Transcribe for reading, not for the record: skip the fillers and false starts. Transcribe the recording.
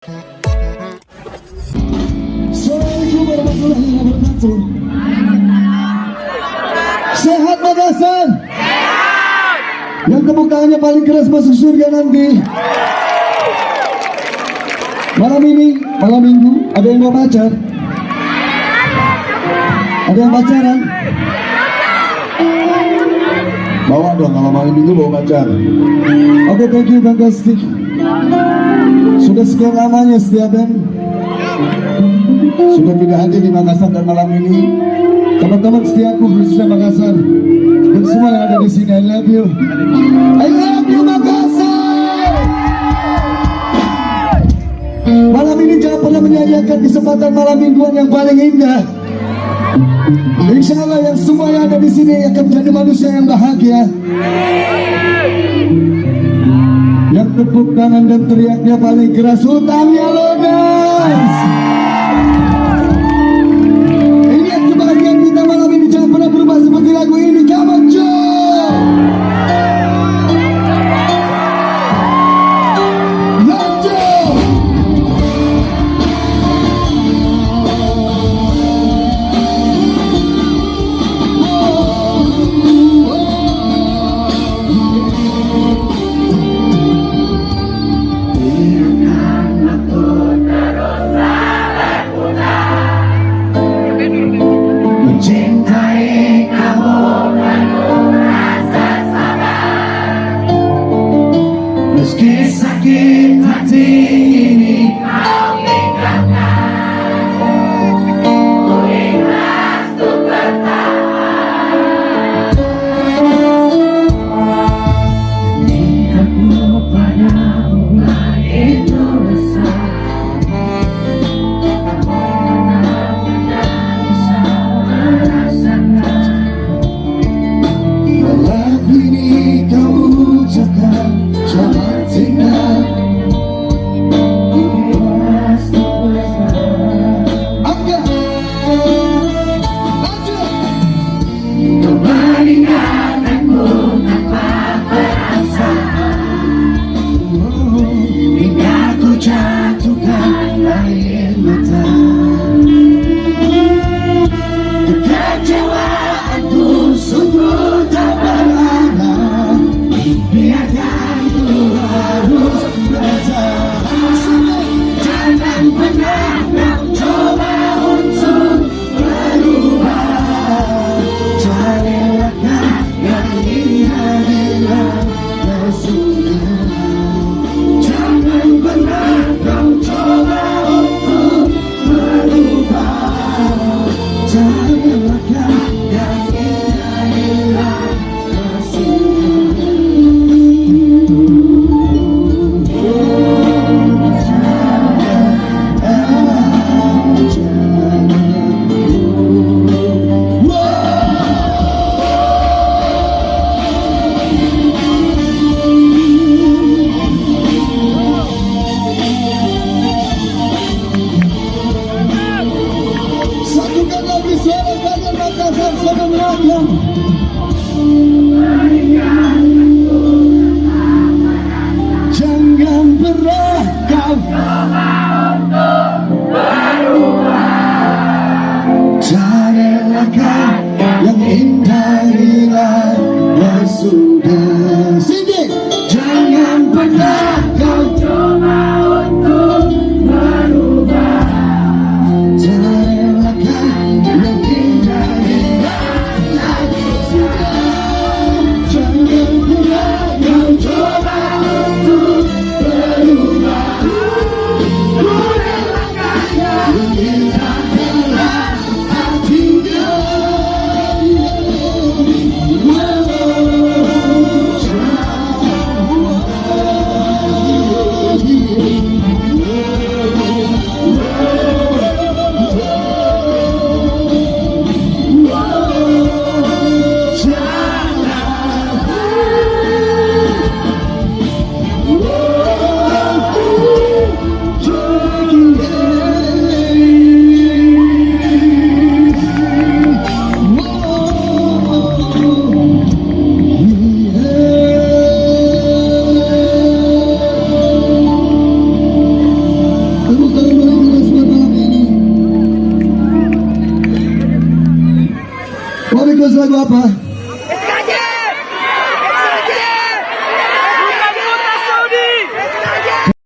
Assalamualaikum warahmatullahi wabarakatuh. Sehat Makassar? Sehat. Yang tepuk tangannya paling keras masuk surga nanti. Malam ini, malam minggu, ada yang mau pacar? Ada yang pacaran? Bawa dong, kalau malam minggu bawa pacar. Oke, thank you, fantastic. Sudah sekian lamanya setia band sudah tidak hadir di Makassar dan malam ini teman-teman setiaku khususnya Makassar dan semua yang ada di sini, I love you Makassar. Malam ini jangan pernah menyanyiakan kesempatan malam mingguan yang paling indah. Insya Allah yang semua yang ada di sini akan menjadi manusia yang bahagia. Yang tepuk tangan dan teriaknya paling keras utangnya loh guys. Ingat kebahagiaan kita malam ini jangan pernah berubah seperti lagu ini. Come on Joe, Young Joe. Meski sakit hati ini kau tinggalkan, ku ikhlas untuk bertahan. Tingkatmu padamu itu resah, benar-benar bisa merasakan. Malam ini kau ucapkan jangan tinggal. Angkat, lanjut. Coba ingatanku tanpa perasaan, hingga ku jatuhkan air mata. Kekecewaanku sungguh tak berarah, biarkan harus bertahan. Jangan pernah kau coba untuk berubah. Carilah yang indah hilang sudah. Jangan pernah kau coba untuk berubah. Carilah yang indah hilang sudah. Satukan lagi suara kalian Makassar sama Meragam. Jangan pernah kau coba untuk berubah. Carilah yang indah hilang sudah. Sini. Jangan pernah kau coba untuk berubah. Carilah yang indah hilang sudah. Jangan pernah kau coba untuk berubah. Kurangkan yang indah dalam hatinya. Tepuk tangan bagi kita semua malam ini. Mau request lagu apa?